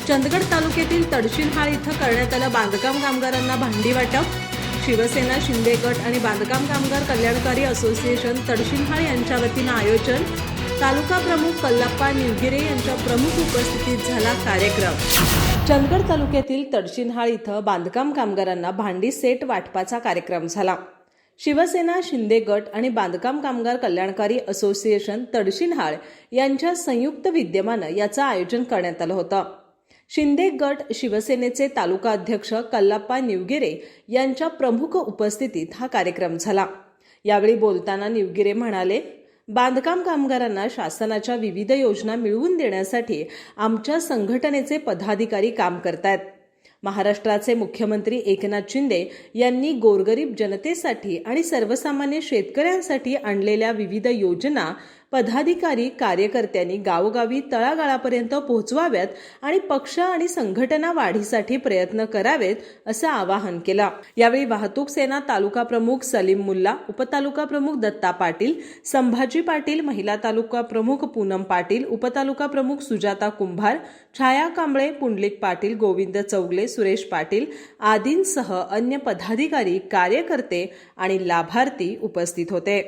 चंदगड तालुक्यातील तडशिनहाळ इथं करण्यात आलं बांधकाम कामगारांना भांडी वाटप। शिवसेना शिंदे गट आणि बांधकाम कामगार कल्याणकारी असोसिएशन तडशिनहाळ यांच्या वतीनं आयोजन। तालुका प्रमुख कल्लाप्पा निवगिरे यांच्या प्रमुख उपस्थितीत झाला कार्यक्रम। चंदगड तालुक्यातील तडशिनहाळ इथं बांधकाम कामगारांना भांडी सेट वाटपाचा कार्यक्रम झाला। शिवसेना शिंदे गट आणि बांधकाम कामगार कल्याणकारी असोसिएशन तडशिनहाळ यांच्या संयुक्त विद्यमानं याचं आयोजन करण्यात आलं होतं। शिंदे गट शिवसेनेचे तालुका अध्यक्ष कल्लाप्पा निवगिरे यांच्या प्रमुख उपस्थितीत हा कार्यक्रम झाला। यावेळी बोलताना निवगिरे म्हणाले, बांधकाम कामगारांना शासनाच्या विविध योजना मिळवून देण्यासाठी आमच्या संघटनेचे पदाधिकारी काम करतायत। महाराष्ट्राचे मुख्यमंत्री एकनाथ शिंदे यांनी गोरगरीब जनतेसाठी आणि सर्वसामान्य शेतकऱ्यांसाठी आणलेल्या विविध योजना पदाधिकारी कार्यकर्त्यांनी गावोगावी तळागाळापर्यंत पोहोचवाव्यात आणि पक्ष आणि संघटना वाढीसाठी प्रयत्न करावेत असं आवाहन केलं। यावेळी वाहतूक सेना तालुका प्रमुख सलीम मुल्ला, उपतालुका प्रमुख दत्ता पाटील, संभाजी पाटील, महिला तालुका प्रमुख पूनम पाटील, उपतालुका प्रमुख सुजाता कुंभार, छाया कांबळे, पुंडलिक पाटील, गोविंद चौगले, सुरेश पाटील आदींसह अन्य पदाधिकारी, कार्यकर्ते आणि लाभार्थी उपस्थित होते।